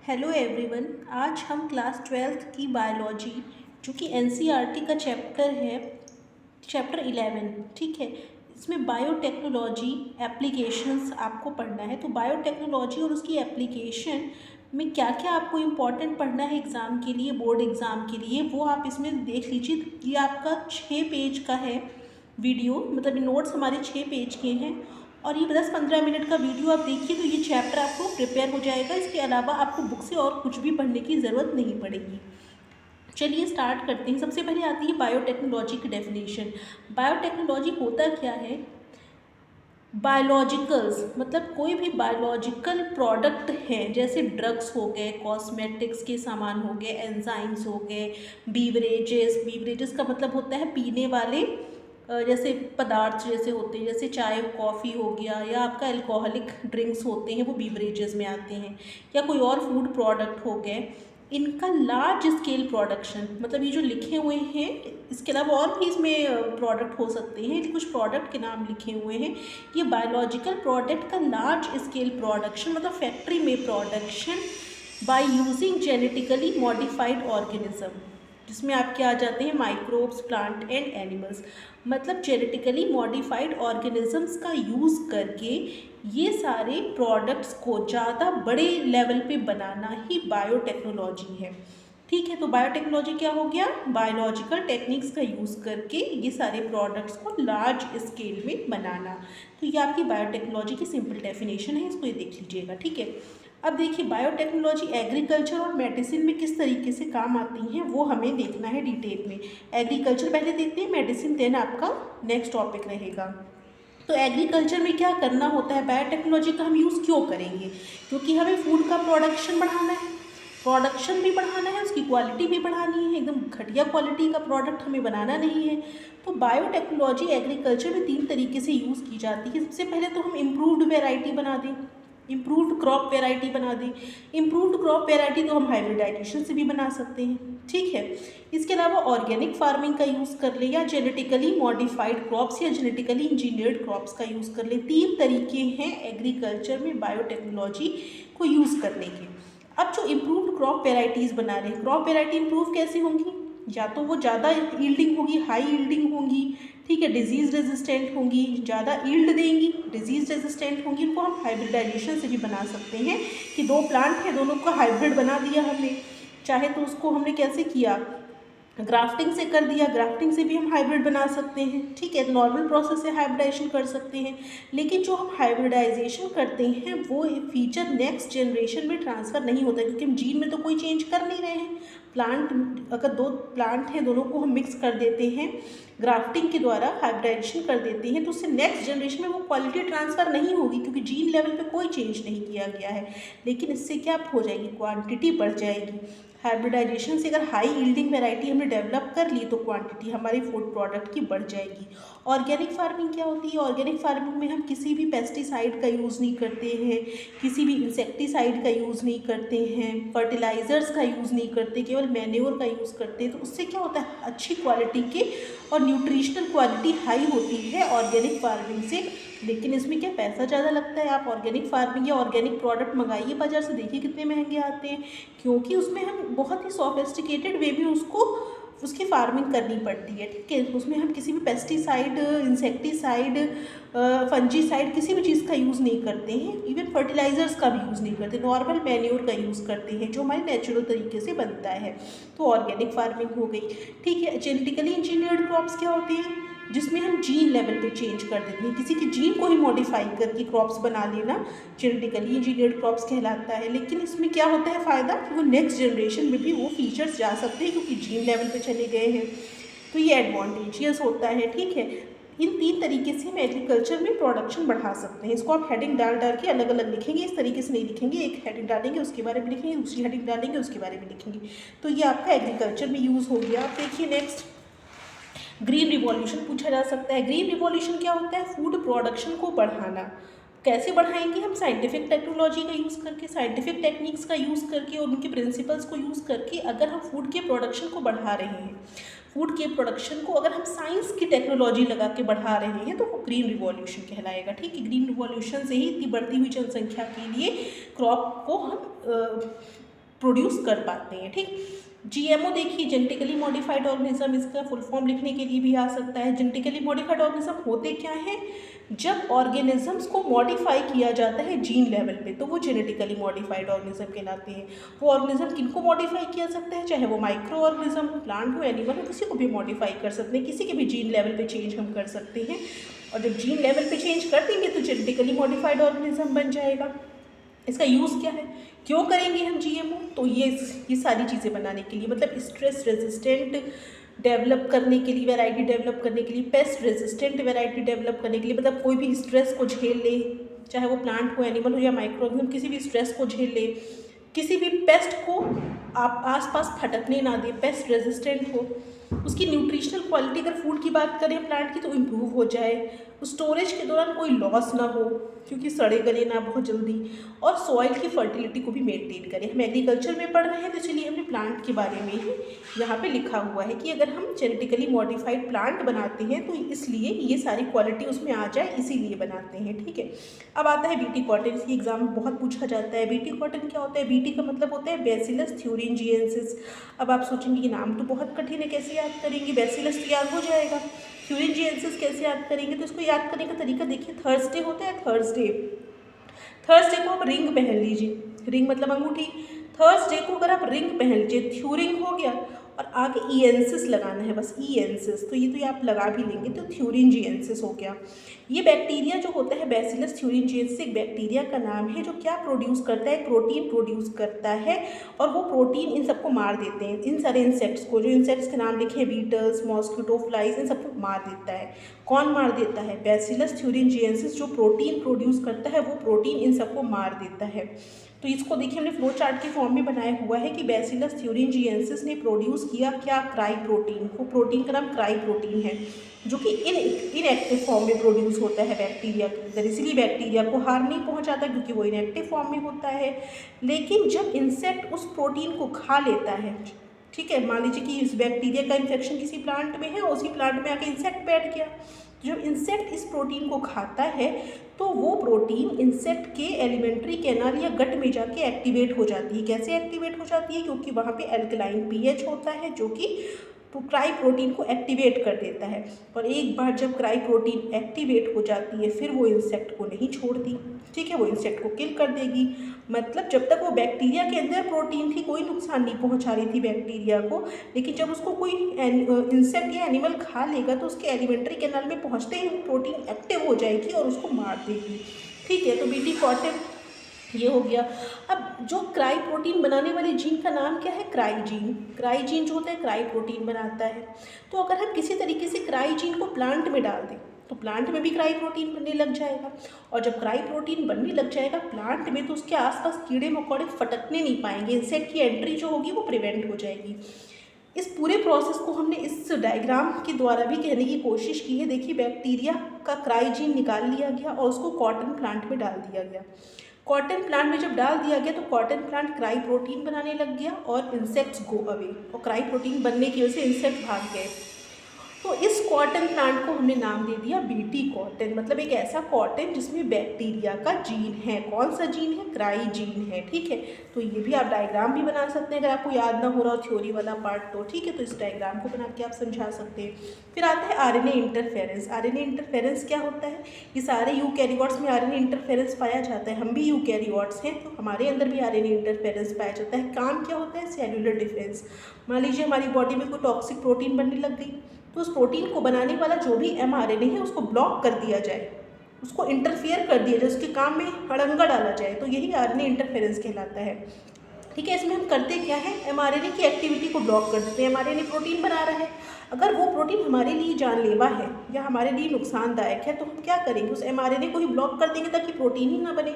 Hello everyone. आज हम class 12th की बायोलॉजी जो कि एनसीईआरटी का चैप्टर है, चैप्टर 11, ठीक है। इसमें बायोटेक्नोलॉजी एप्लीकेशंस आपको पढ़ना है। तो बायोटेक्नोलॉजी और उसकी एप्लीकेशन में क्या क्या आपको इम्पॉर्टेंट पढ़ना है एग्ज़ाम के लिए, बोर्ड एग्ज़ाम के लिए, वो आप इसमें देख लीजिए। ये आपका 6 पेज का है वीडियो, मतलब नोट्स हमारे 6 पेज के हैं और ये 10-15 मिनट का वीडियो आप देखिए तो ये चैप्टर आपको प्रिपेयर हो जाएगा। इसके अलावा आपको बुक से और कुछ भी पढ़ने की ज़रूरत नहीं पड़ेगी। चलिए स्टार्ट करते हैं। सबसे पहले आती है बायोटेक्नोलॉजी की डेफिनेशन। बायोटेक्नोलॉजी होता क्या है? बायोलॉजिकल्स मतलब कोई भी बायोलॉजिकल प्रोडक्ट हैं, जैसे ड्रग्स हो गए, कॉस्मेटिक्स के सामान हो गए, एंजाइम्स हो गए, बीवरेजेस का मतलब होता है पीने वाले जैसे पदार्थ जैसे होते हैं, जैसे चाय कॉफ़ी हो गया या आपका अल्कोहलिक ड्रिंक्स होते हैं वो बीवरेजेस में आते हैं, या कोई और फूड प्रोडक्ट हो गए। इनका लार्ज स्केल प्रोडक्शन, मतलब ये जो लिखे हुए हैं इसके अलावा और भी इसमें प्रोडक्ट हो सकते हैं, कुछ प्रोडक्ट के नाम लिखे हुए हैं। ये बायोलॉजिकल प्रोडक्ट का लार्ज स्केल प्रोडक्शन मतलब फैक्ट्री में production by using genetically modified organism, जिसमें आपके आ जाते हैं माइक्रोब्स, प्लांट एंड एनिमल्स। मतलब जेनेटिकली मॉडिफाइड ऑर्गेनिजम्स का यूज़ करके ये सारे प्रोडक्ट्स को ज़्यादा बड़े लेवल पे बनाना ही बायोटेक्नोलॉजी है, ठीक है। तो बायोटेक्नोलॉजी क्या हो गया? बायोलॉजिकल टेक्निक्स का यूज़ करके ये सारे प्रोडक्ट्स को लार्ज स्केल में बनाना। तो ये आपकी बायोटेक्नोलॉजी की सिंपल डेफिनेशन है, इसको ये देख लीजिएगा, ठीक है। अब देखिए बायोटेक्नोलॉजी एग्रीकल्चर और मेडिसिन में किस तरीके से काम आती हैं वो हमें देखना है डिटेल में। एग्रीकल्चर पहले देखते हैं, मेडिसिन देन आपका नेक्स्ट टॉपिक रहेगा। तो एग्रीकल्चर में क्या करना होता है, बायोटेक्नोलॉजी का हम यूज़ क्यों करेंगे? क्योंकि हमें फूड का प्रोडक्शन बढ़ाना है, प्रोडक्शन भी बढ़ाना है, उसकी क्वालिटी भी बढ़ानी है, एकदम घटिया क्वालिटी का प्रोडक्ट हमें बनाना नहीं है। तो बायोटेक्नोलॉजी एग्रीकल्चर में 3 तरीके से यूज़ की जाती है। सबसे पहले तो हम इम्प्रूव्ड वेराइटी बना दें, इम्प्रूव्ड क्रॉप वेराइटी बना दें। इम्प्रूव्ड क्रॉप वेराइटी तो हम हाइब्रिडाइजेशन से भी बना सकते हैं, ठीक है। इसके अलावा ऑर्गेनिक फार्मिंग का यूज़ कर ले, या जेनेटिकली मॉडिफाइड क्रॉप्स या जेनेटिकली इंजीनियर्ड क्रॉप्स का यूज़ कर ले। 3 तरीके हैं एग्रीकल्चर में बायोटेक्नोलॉजी को यूज़ करने के। अब जो इम्प्रूव्ड क्रॉप वेराइटीज़ बना रहे हैं, क्रॉप वेराइटी इम्प्रूव कैसे होंगी? या तो वो ज़्यादा ईल्डिंग होगी, हाई ईल्डिंग होंगी, ठीक है, डिजीज़ रेजिस्टेंट होंगी, ज़्यादा ईल्ड देंगी, डिजीज़ रेजिस्टेंट होंगी। इनको हम हाइब्रिडाइजेशन से भी बना सकते हैं कि 2 प्लांट हैं, दोनों का हाइब्रिड बना दिया हमने। चाहे तो उसको हमने कैसे किया, ग्राफ्टिंग से कर दिया, ग्राफ्टिंग से भी हम हाइब्रिड बना सकते हैं, ठीक है। नॉर्मल प्रोसेस से हाइब्रिडाइजेशन कर सकते हैं। लेकिन जो हम हाइब्रिडाइजेशन करते हैं वो फीचर नेक्स्ट जनरेशन में ट्रांसफ़र नहीं होता, क्योंकि हम जीन में तो कोई चेंज कर नहीं रहे हैं। प्लांट अगर 2 प्लांट हैं, दोनों को हम मिक्स कर देते हैं, ग्राफ्टिंग के द्वारा हाइब्रिडाइजेशन कर देते हैं, तो उससे नेक्स्ट जनरेशन में वो क्वालिटी ट्रांसफ़र नहीं होगी, क्योंकि जीन लेवल पे कोई चेंज नहीं किया गया है। लेकिन इससे क्या हो जाएगी, क्वांटिटी बढ़ जाएगी। हाइब्रिडाइजेशन से अगर हाई यील्डिंग वैरायटी हमने डेवलप कर ली तो क्वांटिटी हमारी फूड प्रोडक्ट की बढ़ जाएगी। ऑर्गेनिक फार्मिंग क्या होती है? ऑर्गेनिक फार्मिंग में हम किसी भी पेस्टिसाइड का यूज़ नहीं करते हैं, किसी भी इंसेक्टिसाइड का यूज़ नहीं करते हैं, फर्टिलाइज़र्स का यूज़ नहीं करते, केवल मैन्योर का यूज़ करते हैं। तो उससे क्या होता है, अच्छी क्वालिटी के और न्यूट्रिशनल क्वालिटी हाई होती है ऑर्गेनिक फार्मिंग से। लेकिन इसमें क्या पैसा ज़्यादा लगता है। आप ऑर्गेनिक फार्मिंग या ऑर्गेनिक प्रोडक्ट मंगाइए बाज़ार से, देखिए कितने महंगे आते हैं, क्योंकि उसमें हम बहुत ही सोफिस्टिकेटेड वे में उसकी फार्मिंग करनी पड़ती है, ठीक है। उसमें हम किसी भी पेस्टिसाइड, इंसेक्टिसाइड, फंजीसाइड किसी भी चीज़ का यूज़ नहीं करते हैं, इवन फर्टिलाइज़र्स का भी यूज़ नहीं करते, नॉर्मल मैन्योर का यूज़ करते हैं जो हमारे नेचुरल तरीके से बनता है। तो ऑर्गेनिक फार्मिंग हो गई, ठीक है। जेनेटिकली इंजीनियर्ड क्रॉप्स क्या होते हैं? जिसमें हम जीन लेवल पे चेंज कर देते हैं, किसी की जीन को ही मॉडिफाई करके क्रॉप्स बना लेना जेनेटिकली इंजीनियर्ड क्रॉप्स कहलाता है। लेकिन इसमें क्या होता है फ़ायदा कि वो नेक्स्ट जनरेशन में भी वो फीचर्स जा सकते हैं, क्योंकि जीन लेवल पे चले गए हैं। तो ये एडवांटेजियस होता है, ठीक है। इन 3 तरीके से हम एग्रीकल्चर में प्रोडक्शन बढ़ा सकते हैं। इसको आप हेडिंग डाल के अलग अलग लिखेंगे, इस तरीके से नहीं लिखेंगे, एक हेडिंग डालेंगे उसके बारे में लिखेंगे, दूसरी हेडिंग डालेंगे उसके बारे में लिखेंगे। तो ये आपका एग्रीकल्चर में यूज़ हो गया। आप देखिए नेक्स्ट, ग्रीन रिवॉल्यूशन पूछा जा सकता है। ग्रीन रिवॉल्यूशन क्या होता है? फूड प्रोडक्शन को बढ़ाना। कैसे बढ़ाएंगे हम? साइंटिफिक टेक्नोलॉजी का यूज़ करके, साइंटिफिक टेक्निक्स का यूज़ करके और उनके प्रिंसिपल्स को यूज़ करके। अगर हम फूड के प्रोडक्शन को बढ़ा रहे हैं, फूड के प्रोडक्शन को अगर हम साइंस की टेक्नोलॉजी लगा के बढ़ा रहे हैं तो वो ग्रीन रिवॉल्यूशन कहलाएगा, ठीक है। ग्रीन रिवॉल्यूशन से ही इतनी बढ़ती हुई जनसंख्या के लिए क्रॉप को हम प्रोड्यूस कर पाते हैं। ठीक, जीएमओ देखिए जेनेटिकली मॉडिफाइड ऑर्गेनिज्म, इसका फुल फॉर्म लिखने के लिए भी आ सकता है। जेनेटिकली मॉडिफाइड ऑर्गेनिज्म होते क्या हैं, जब ऑर्गेनिजम्स को मॉडिफाई किया जाता है जीन लेवल पे तो वो जेनेटिकली मॉडिफाइड ऑर्गेनिज्म कहलाते हैं। वो ऑर्गेनिज्म किनको मॉडिफाई किया सकता है, चाहे वो माइक्रो ऑर्गेनिज्म हो, प्लांट हो, एनिमल हो, किसी को भी मॉडिफाई कर सकते हैं, किसी के भी जीन लेवल पे चेंज हम कर सकते हैं। और जब जीन लेवल पे चेंज कर देंगे तो जेनेटिकली मॉडिफाइड ऑर्गेनिज्म बन जाएगा। इसका यूज़ क्या है, क्यों करेंगे हम जीएमओ, तो ये सारी चीज़ें बनाने के लिए, मतलब स्ट्रेस रेजिस्टेंट डेवलप करने के लिए, वैरायटी डेवलप करने के लिए, पेस्ट रेजिस्टेंट वैरायटी डेवलप करने के लिए, मतलब कोई भी स्ट्रेस को झेल ले, चाहे वो प्लांट हो, एनिमल हो या माइक्रो ऑर्गेनिज्म, किसी भी स्ट्रेस को झेल ले, किसी भी पेस्ट को आप आसपास फटकने ना दे, पेस्ट रेजिस्टेंट हो, उसकी न्यूट्रिशनल क्वालिटी अगर फूड की बात करें प्लांट की तो इम्प्रूव हो जाए, स्टोरेज के दौरान कोई लॉस ना हो क्योंकि सड़े गले ना बहुत जल्दी, और सॉइल की फर्टिलिटी को भी मेंटेन करें। हम एग्रीकल्चर में पढ़ रहे हैं तो इसलिए हमने प्लांट के बारे में ही यहाँ पे लिखा हुआ है कि अगर हम जेनेटिकली मॉडिफाइड प्लांट बनाते हैं तो इसलिए ये सारी क्वालिटी उसमें आ जाए, इसीलिए बनाते हैं। ठीक है, अब आता है बीटी कॉटन, इसकी एग्जाम में बहुत पूछा जाता है। बीटी कॉटन क्या होता है, बीटी का मतलब होता है बैसिलस थ्यूरिंजिएंसिस। अब आप सोचेंगे कि नाम तो बहुत कठिन है, कैसे याद करेंगे, बैसिलस तो याद हो जाएगा, थ्यूरिंजिएंसिस कैसे याद करेंगे, तो इसको याद करने का तरीका देखिए, थर्सडे होता है, थर्सडे को आप रिंग पहन लीजिए, रिंग मतलब अंगूठी, थर्सडे को अगर आप रिंग पहन लीजिए, थ्यूरिंग हो गया और आगे ईएनसिस लगाना है, बस ईएनसिस, तो ये तो ये आप लगा भी लेंगे तो थ्यूरिंजिएंसिस हो गया। ये बैक्टीरिया जो होता है बैसिलस थ्यूरिंजिएंसिस एक बैक्टीरिया का नाम है जो क्या प्रोड्यूस करता है, प्रोटीन प्रोड्यूस करता है, और वो प्रोटीन इन सबको मार देते हैं, इन सारे इंसेक्ट्स को, जो इंसेक्ट्स के नाम लिखे हैं, बीटल्स, मॉस्किटो, फ्लाइज, इन सबको मार देता है। कौन मार देता है, बैसिलस थ्यूरिंजिएंसिस जो प्रोटीन प्रोड्यूस करता है वो प्रोटीन इन सबको मार देता है। तो इसको देखिए हमने फ्लो चार्ट के फॉर्म में बनाया हुआ है कि बैसिलस थ्यूरिंजिएंसिस ने प्रोड्यूस किया क्या, क्राई प्रोटीन, वो प्रोटीन का नाम क्राई प्रोटीन है जो कि इनएक्टिव फॉर्म में प्रोड्यूस होता है बैक्टीरिया के अंदर, इसीलिए बैक्टीरिया को हार्म नहीं पहुंचाता क्योंकि वो इनएक्टिव फॉर्म में होता है। लेकिन जब इंसेक्ट उस प्रोटीन को खा लेता है, ठीक है, मान लीजिए कि इस बैक्टीरिया का इन्फेक्शन किसी प्लांट में है, उसी प्लांट में आके इंसेक्ट बैठ गया, जब इंसेक्ट इस प्रोटीन को खाता है तो वो प्रोटीन इंसेक्ट के एलिमेंट्री कैनाल या गट में जाके एक्टिवेट हो जाती है। कैसे एक्टिवेट हो जाती है, क्योंकि वहाँ पे अल्कलाइन पीएच होता है जो कि क्राई प्रोटीन को एक्टिवेट कर देता है, और एक बार जब क्राई प्रोटीन एक्टिवेट हो जाती है फिर वो इंसेक्ट को नहीं छोड़ती, ठीक है, वो इंसेक्ट को किल कर देगी। मतलब जब तक वो बैक्टीरिया के अंदर प्रोटीन थी कोई नुकसान नहीं पहुंचा रही थी बैक्टीरिया को, लेकिन जब उसको कोई इंसेक्ट या एनिमल खा लेगा तो उसके एलिमेंट्री कैनाल में पहुंचते ही प्रोटीन एक्टिव हो जाएगी और उसको मार देगी। ठीक है, तो बीटी कॉटन ये हो गया। अब जो क्राई प्रोटीन बनाने वाले जीन का नाम क्या है, क्राई जीन। क्राई जीन जो होता है क्राई प्रोटीन बनाता है। तो अगर हम किसी तरीके से क्राई जीन को प्लांट में डाल दें तो प्लांट में भी क्राई प्रोटीन बनने लग जाएगा, और जब क्राई प्रोटीन बनने लग जाएगा प्लांट में तो उसके आसपास कीड़े मकोड़े फटकने नहीं पाएंगे, इंसेक्ट की एंट्री जो होगी वो प्रिवेंट हो जाएगी। इस पूरे प्रोसेस को हमने इस डायग्राम के द्वारा भी कहने की कोशिश की है। देखिए बैक्टीरिया का क्राई जीन निकाल लिया गया और उसको कॉटन प्लांट में डाल दिया गया। कॉटन प्लांट में जब डाल दिया गया तो कॉटन प्लांट क्राई प्रोटीन बनाने लग गया और इंसेक्ट्स गो अवे, और क्राई प्रोटीन बनने की वजह से इंसेक्ट भाग गए। तो इस कॉटन प्लांट को हमने नाम दे दिया बीटी कॉटन, मतलब एक ऐसा कॉटन जिसमें बैक्टीरिया का जीन है। कौन सा जीन है, क्राई जीन है। ठीक है, तो ये भी आप डायग्राम भी बना सकते हैं अगर आपको याद ना हो रहा हो थ्योरी वाला पार्ट तो, ठीक है, तो इस डायग्राम को बना के आप समझा सकते हैं। फिर आता है आरएनए इंटरफेरेंस। आरएनए इंटरफेरेंस क्या होता है, ये सारे यूकैरियोट्स में आरएनए इंटरफेरेंस पाया जाता है, हम भी यूकैरियोट्स हैं तो हमारे अंदर भी आरएनए इंटरफेरेंस पाया जाता है। काम क्या होता है, सेल्यूलर डिफेंस। मान लीजिए हमारी बॉडी में कोई टॉक्सिक प्रोटीन बनने लग गई तो उस प्रोटीन को बनाने वाला जो भी एमआरएनए है उसको ब्लॉक कर दिया जाए, उसको इंटरफियर कर दिया जाए, उसके काम में हड़ंगा डाला जाए, तो यही आरएनए इंटरफेरेंस कहलाता है। ठीक है, इसमें हम करते क्या है, एमआरएनए की एक्टिविटी को ब्लॉक कर देते हैं। एमआरएनए प्रोटीन बना रहा है, अगर वो प्रोटीन हमारे लिए जानलेवा है या हमारे लिए नुकसानदायक है तो हम क्या करेंगे, उस एमआरएनए को ही ब्लॉक कर देंगे ताकि प्रोटीन ही ना बने।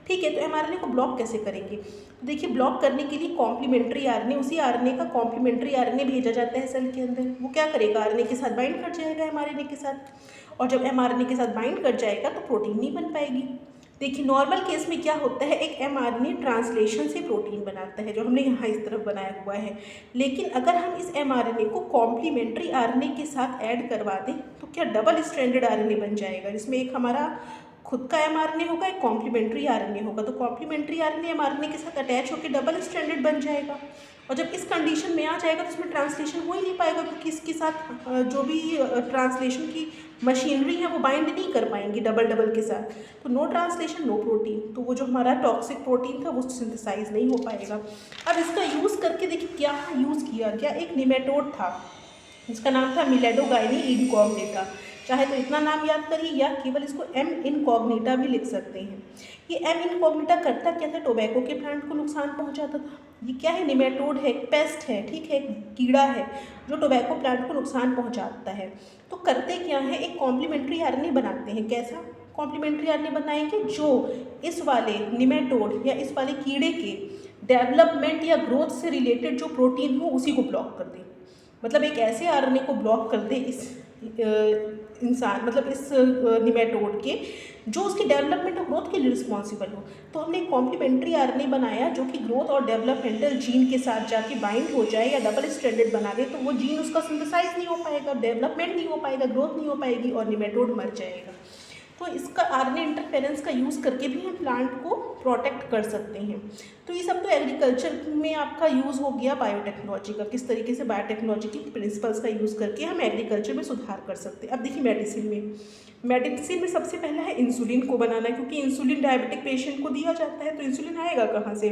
ठीक है, तो एमआरएनए को ब्लॉक कैसे करेंगे, तो देखिए ब्लॉक करने के लिए कॉम्प्लीमेंट्री आरएनए, उसी आरएनए का कॉम्प्लीमेंट्री आरएनए भेजा जाता है सेल के अंदर। वो क्या करेगा, आरएनए के साथ बाइंड कर जाएगा एमआरएनए के साथ, और जब एमआरएनए के साथ बाइंड कर जाएगा तो प्रोटीन नहीं बन पाएगी। देखिए नॉर्मल केस में क्या होता है, एक एमआरएनए ट्रांसलेशन से प्रोटीन बनाता है जो हमने यहाँ इस तरफ बनाया हुआ है, लेकिन अगर हम इस एमआरएनए को कॉम्प्लीमेंट्री आरएनए के साथ ऐड करवा दें तो क्या डबल स्ट्रैंडेड आरएनए बन जाएगा, जिसमें एक हमारा खुद का mRNA होगा, एक कॉम्प्लीमेंट्री RNA होगा। तो कॉम्प्लीमेंट्री RNA mRNA के साथ अटैच होकर डबल स्ट्रैंडेड बन जाएगा, और जब इस कंडीशन में आ जाएगा तो उसमें ट्रांसलेशन हो ही नहीं पाएगा, क्योंकि इसके साथ जो भी ट्रांसलेशन की मशीनरी है वो बाइंड नहीं कर पाएंगी डबल डबल के साथ। तो नो ट्रांसलेशन नो प्रोटीन, तो वो जो हमारा टॉक्सिक प्रोटीन था वो सिंथेसाइज नहीं हो पाएगा। अब इसका यूज़ करके देखिए क्या यूज़ किया गया। एक निमेटोड था जिसका नाम था मिलेडोगाइनी इनकॉग्निटा। चाहे तो इतना नाम याद करिए या केवल इसको एम इनकॉग्निटा भी लिख सकते हैं। ये एम इनकॉग्निटा करता क्या था, टोबैको के प्लांट को नुकसान पहुंचाता था। ये क्या है, निमेटोड है, एक पेस्ट है, ठीक है, एक कीड़ा है जो टोबैको प्लांट को नुकसान पहुंचाता है। तो करते क्या है, एक कॉम्प्लीमेंट्री आरएनए बनाते हैं। कैसा कॉम्प्लीमेंट्री आरएनए बनाएंगे, जो इस वाले निमेटोड या इस वाले कीड़े के डेवलपमेंट या ग्रोथ से रिलेटेड जो प्रोटीन हो उसी को ब्लॉक कर दे। मतलब एक ऐसे आरएनए को ब्लॉक कर दे इस इंसान, मतलब इस निमेटोड के, जो उसकी डेवलपमेंट और ग्रोथ के लिए रिस्पॉन्सिबल हो। तो हमने एक कॉम्प्लीमेंट्री आरएनए बनाया जो कि ग्रोथ और डेवलपमेंटल जीन के साथ जाके बाइंड हो जाए या डबल स्ट्रैंडेड बना दे, तो वो जीन उसका सिंथेसाइज नहीं हो पाएगा, डेवलपमेंट नहीं हो पाएगा, ग्रोथ नहीं हो पाएगी और निमेटोड मर जाएगा। तो इसका आरएनए इंटरफेरेंस का यूज़ करके भी हम प्लांट को प्रोटेक्ट कर सकते हैं। तो ये सब तो एग्रीकल्चर में आपका यूज़ हो गया बायोटेक्नोलॉजी का, किस तरीके से बायोटेक्नोलॉजी की प्रिंसिपल्स का यूज़ करके हम एग्रीकल्चर में सुधार कर सकते हैं। अब देखिए मेडिसिन में सबसे पहला है इंसुलिन को बनाना, क्योंकि इंसुलिन डायबिटिक पेशेंट को दिया जाता है। तो इंसुलिन आएगा कहाँ से,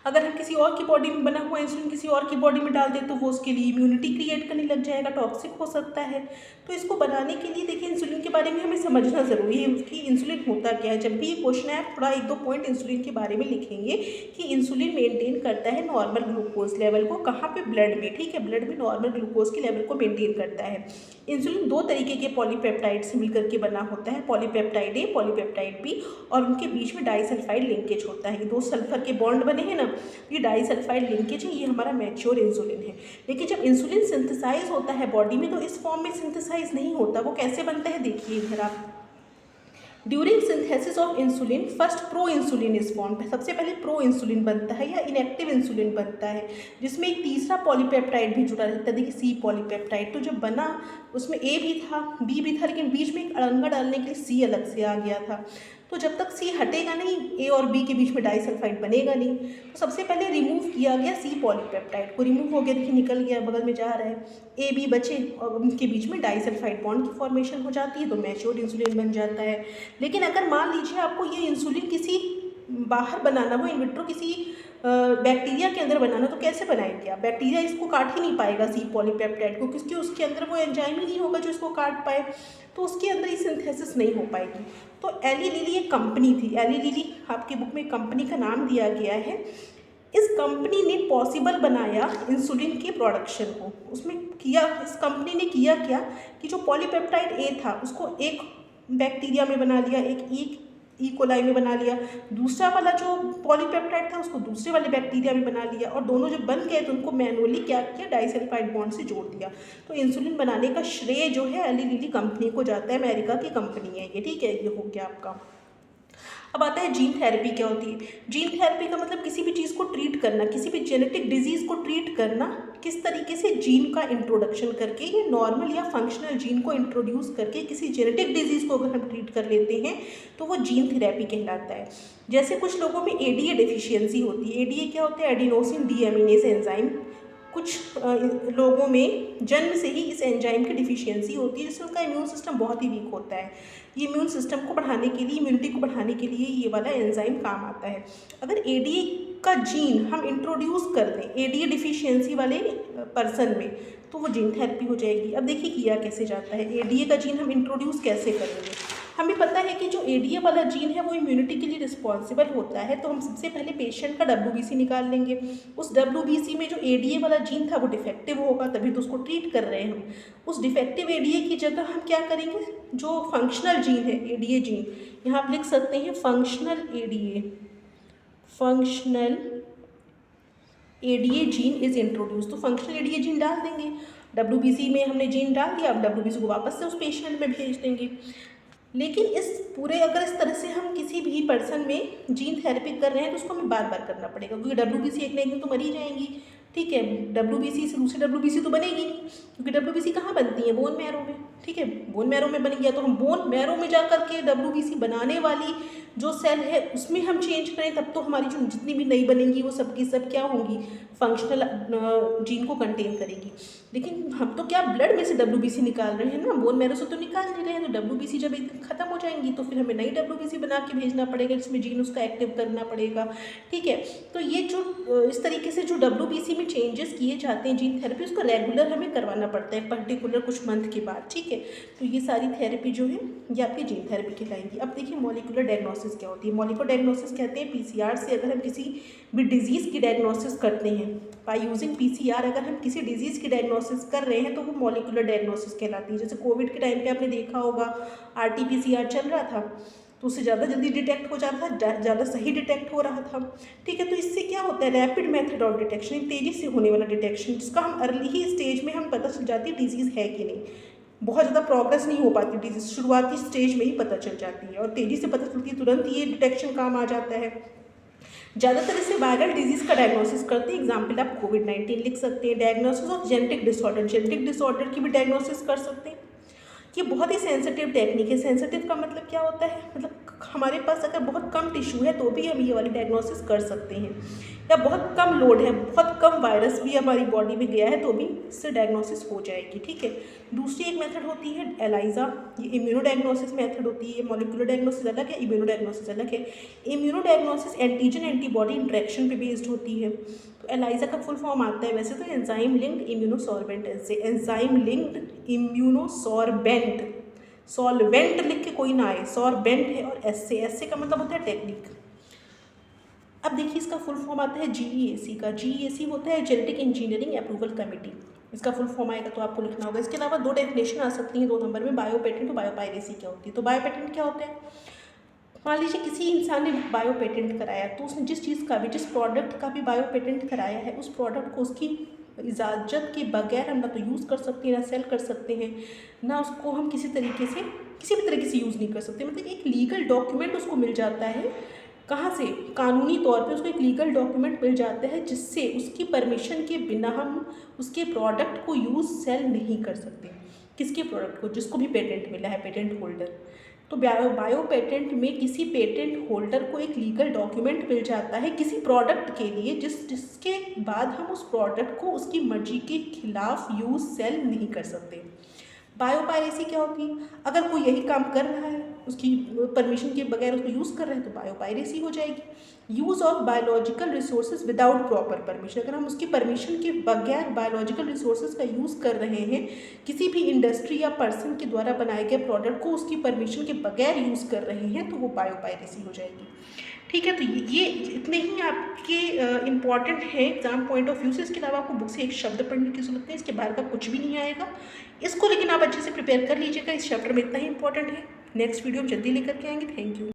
अगर हम किसी और की बॉडी में बना हुआ इंसुलिन किसी और की बॉडी में डाल दें तो वो उसके लिए इम्यूनिटी क्रिएट करने लग जाएगा, टॉक्सिक हो सकता है। तो इसको बनाने के लिए देखिए इंसुलिन के बारे में हमें समझना ज़रूरी है कि इंसुलिन होता क्या है। जब भी ये क्वेश्चन है आप थोड़ा एक दो पॉइंट इंसुलिन के बारे में लिखेंगे कि इंसुलिन मेंटेन करता है नॉर्मल ग्लूकोज लेवल को, कहाँ पे, ब्लड में, ठीक है, ब्लड में नॉर्मल ग्लूकोज के लेवल को मेंटेन करता है। इंसुलिन दो तरीके के पॉलीपेप्टाइड से मिलकर के बना होता है, पॉलीपेप्टाइड ए, पॉलीपेप्टाइड बी, और उनके बीच में डाइसल्फाइड लिंकेज होता है। ये दो सल्फर के बॉन्ड बने हैं ना, ये डाइसल्फाइड लिंकेज है, ये हमारा मैच्योर इंसुलिन है। लेकिन जब इंसुलिन सिंथेसाइज होता है बॉडी में तो इस फॉर्म में सिंथेसाइज नहीं होता। वो कैसे बनता है देखिए इधर आप, during synthesis of insulin first pro insulin is form. सबसे पहले प्रो इंसुलिन बनता है या इनएक्टिव इंसुलिन बनता है, जिसमें एक तीसरा पॉलीपेप्टाइड भी जुड़ा रहता है। देखिए सी पॉलीपेप्टाइड, तो जब बना उसमें ए भी था, बी भी था, लेकिन बीच में एक अड़ंगा डालने के लिए सी अलग से आ गया था। तो जब तक सी हटेगा नहीं, ए और बी के बीच में डाइसल्फाइड बनेगा नहीं। तो सबसे पहले रिमूव किया गया सी पॉलीपेप्टाइड को, रिमूव हो गया, देखिए निकल गया, बगल में जा रहा है, ए बी बचे और उनके बीच में डाइसल्फाइड बॉन्ड की फॉर्मेशन हो जाती है, तो मैच्योर इंसुलिन बन जाता है। लेकिन अगर मान लीजिए आपको ये इंसुलिन किसी बाहर बनाना हो, इन विट्रो किसी बैक्टीरिया के अंदर बनाना, तो कैसे बनाएंगे आप, बैक्टीरिया इसको काट ही नहीं पाएगा सी पॉलीपेप्टाइड को, क्योंकि उसके अंदर वो एंजाइम ही नहीं होगा जो इसको काट पाए, तो उसके अंदर ही सिंथेसिस नहीं हो पाएगी। तो एली लिली एक कंपनी थी, एली लिली आपकी बुक में कंपनी का नाम दिया गया है। इस कंपनी ने पॉसिबल बनाया इंसुलिन के प्रोडक्शन को। उसमें किया, इस कंपनी ने किया क्या कि जो पॉलीपेप्टाइड ए था उसको एक बैक्टीरिया में बना लिया, एक ई कोलाई में बना लिया, दूसरा वाला जो पॉलीपेप्टाइड था उसको दूसरे वाले बैक्टीरिया में बना लिया, और दोनों जब बन गए तो उनको मैनुअली क्या किया, डाइसल्फाइड बॉन्ड से जोड़ दिया। तो इंसुलिन बनाने का श्रेय जो है एली लिली कंपनी को जाता है, अमेरिका की कंपनी है ये, ठीक है, ये हो गया आपका। अब आता है जीन थेरेपी क्या होती है। जीन थेरेपी का मतलब किसी भी चीज़ को ट्रीट करना, किसी भी जेनेटिक डिजीज़ को ट्रीट करना, किस तरीके से जीन का इंट्रोडक्शन करके, ये नॉर्मल या फंक्शनल जीन को इंट्रोड्यूस करके किसी जेनेटिक डिजीज़ को अगर हम ट्रीट कर लेते हैं तो वो जीन थेरेपी कहलाता है। जैसे कुछ लोगों में एडीए डिफिशियंसी होती है। एडीए क्या होता है, एडिनोसिन डीएमिनेज एंजाइम। कुछ लोगों में जन्म से ही इस एंजाइम की डिफिशियंसी होती है, जिससे उनका इम्यून सिस्टम बहुत ही वीक होता है। ये इम्यून सिस्टम को बढ़ाने के लिए, इम्यूनिटी को बढ़ाने के लिए ये वाला एंजाइम काम आता है। अगर एडीए का जीन हम इंट्रोड्यूस कर दें एडीए डिफिशियंसी वाले पर्सन में, तो वो जीन थेरेपी हो जाएगी। अब देखिए किया कैसे जाता है, एडीए का जीन हम इंट्रोड्यूस कैसे करेंगे। हमें पता है कि जो एडीए वाला जीन है वो इम्यूनिटी के लिए रिस्पॉन्सिबल होता है, तो हम सबसे पहले पेशेंट का WBC निकाल लेंगे। उस WBC में जो एडीए वाला जीन था वो डिफेक्टिव होगा, तभी तो उसको ट्रीट कर रहे हैं हम। उस डिफेक्टिव एडीए की जगह हम क्या करेंगे, जो फंक्शनल जीन है एडीए जीन, यहाँ आप लिख सकते हैं functional ADA, functional ADA gene is introduce. तो फंक्शनल एडीए जीन डाल देंगे, WBC में हमने जीन डाल दिया, अब WBC को वापस से उस पेशेंट में भेज देंगे। लेकिन इस पूरे, अगर इस तरह से हम किसी भी पर्सन में जीन थेरेपी कर रहे हैं तो उसको हमें बार बार करना पड़ेगा, क्योंकि WBC एक ना एक दिन तो मर ही जाएंगी, ठीक है। WBC से दूसरी WBC तो बनेगी नहीं, क्योंकि WBC कहाँ बनती है, बोन मैरो में, ठीक है, बोन मैरो में बन गया तो हम बोन मैरो में जा कर के WBC बनाने वाली जो सेल है उसमें हम चेंज करें, तब तो हमारी जो जितनी भी नई बनेंगी वो सब की सब क्या होंगी, फंक्शनल जीन को कंटेन करेगी। लेकिन हम तो क्या ब्लड में से WBC निकाल रहे हैं ना, बोन मैरो से तो निकाल नहीं रहे हैं। तो WBC जब एक दिन खत्म हो जाएंगी तो फिर हमें नई WBC बना के भेजना पड़ेगा, जिसमें जीन उसका एक्टिव करना पड़ेगा। ठीक है, तो ये जो इस तरीके से जो WBC में चेंजेस किए जाते हैं जीन थेरेपी, उसको रेगुलर हमें करवाना पड़ता है पर्टिकुलर कुछ मंथ के बाद। ठीक है, तो ये सारी थेरेपी जो है ये आपकी जीन थेरेपी कहलाएंगी। अब देखिए मॉलिक्यूलर डायग्नोसिस क्या होती है। मॉलिक्यूलर डायग्नोसिस कहते हैं PCR से अगर हम किसी भी डिजीज़ की डायग्नोसिस करते हैं, बाय यूजिंग PCR अगर हम किसी डिजीज़ की डायग्नोसिस कर रहे हैं तो वो मॉलिक्यूलर डायग्नोसिस कहलाती है। जैसे कोविड के टाइम पे आपने देखा होगा RT-PCR चल रहा था, तो उससे ज़्यादा जल्दी डिटेक्ट हो जाता था, ज़्यादा सही डिटेक्ट हो रहा था। ठीक है, तो इससे क्या होता है, रैपिड मेथड ऑफ डिटेक्शन, तेज़ी से होने वाला डिटेक्शन, जिसका हम अर्ली ही स्टेज में हम पता चल जाती है डिजीज़ है कि नहीं। बहुत ज़्यादा प्रोग्रेस नहीं हो पाती डिजीज़, शुरुआती स्टेज में ही पता चल जाती है और तेज़ी से पता चलती है, तुरंत ये डिटेक्शन काम आ जाता है। ज़्यादातर इसे वायरल डिजीज़ का डायग्नोसिस करते हैं। एग्जाम्पल आप कोविड-19 लिख सकते हैं। डायग्नोसिस ऑफ जेनेटिक डिसऑर्डर की भी डायग्नोसिस कर सकते हैं। ये बहुत ही सेंसिटिव टेक्निक है। सेंसिटिव का मतलब क्या होता है, मतलब हमारे पास अगर बहुत कम टिश्यू है तो भी हम ये वाली डायग्नोसिस कर सकते हैं, या बहुत कम लोड है, बहुत कम वायरस भी हमारी बॉडी में गया है तो भी इससे डायग्नोसिस हो जाएगी। ठीक है, दूसरी एक मेथड होती है एलाइजा, ये इम्यूनो डायग्नोसिस मेथड होती है। मॉलिक्यूलर डायग्नोसिस अलग है, इम्यूनो डायग्नोसिस अलग है। Immuno diagnosis antigen antibody interaction पे बेस्ड होती है। तो एलाइजा का फुल फॉर्म आता है वैसे तो एंजाइम लिंक्ड इम्यूनोसॉर्बेंट, ऐसे एंजाइम लिंक्ड इम्यूनोसॉर्बेंट, सॉल्वेंट लिख के कोई ना आए, सॉर्बेंट है, और एसए का मतलब होता है टेक्निक। अब देखिए इसका फुल फॉर्म आता है GEAC का। GEAC होता है जेनेटिक इंजीनियरिंग अप्रूवल कमेटी, इसका फुल फॉर्म आएगा तो आपको लिखना होगा। इसके अलावा दो डेफिनेशन आ सकती हैं 2 नंबर में, बायो पेटेंट और बायो पायरेसी क्या होती है। तो बायो पेटेंट क्या होता है, मान लीजिए किसी इंसान ने बायो पेटेंट कराया, तो उसने जिस चीज़ का भी, जिस प्रोडक्ट का भी बायो पेटेंट कराया है, उस प्रोडक्ट को उसकी इजाज़त के बगैर हम ना तो यूज़ कर सकते हैं, ना सेल कर सकते हैं, ना उसको हम किसी तरीके से किसी भी तरीके से यूज़ नहीं कर सकते। मतलब एक लीगल डॉक्यूमेंट उसको मिल जाता है, कहाँ से, कानूनी तौर पे उसको एक लीगल डॉक्यूमेंट मिल जाता है, जिससे उसकी परमिशन के बिना हम उसके प्रोडक्ट को यूज़ सेल नहीं कर सकते। किसके प्रोडक्ट को, जिसको भी पेटेंट मिला है, पेटेंट होल्डर। तो बायो पेटेंट में किसी पेटेंट होल्डर को एक लीगल डॉक्यूमेंट मिल जाता है किसी प्रोडक्ट के लिए, जिसके बाद हम उस प्रोडक्ट को उसकी मर्जी के खिलाफ यूज़ सेल नहीं कर सकते। बायो पायरेसी क्या होती है, अगर कोई यही काम कर रहा है, उसकी परमिशन के बगैर उसको यूज़ कर रहे हैं तो बायो पायरेसी हो जाएगी। Use of biological resources without proper permission, अगर हम उसकी परमिशन के बगैर बायोलॉजिकल रिसोर्सेज का यूज़ कर रहे हैं, किसी भी इंडस्ट्री या पर्सन के द्वारा बनाए गए प्रोडक्ट को उसकी परमिशन के बगैर यूज़ कर रहे हैं, तो वो बायो पायरेसी हो जाएगी। ठीक है, तो ये इतने ही आपके इम्पॉर्टेंट है एग्जाम पॉइंट ऑफ व्यू से। इसके अलावा आपको बुक से एक शब्द पढ़ने की जरूरत है, इसके बाहर का कुछ भी नहीं आएगा। इसको लेकिन आप अच्छे से प्रिपेयर कर लीजिएगा, इस चैप्टर में इतना ही इंपॉर्टेंट है। नेक्स्ट वीडियो हम जल्दी लेकर के आएंगे। Thank you.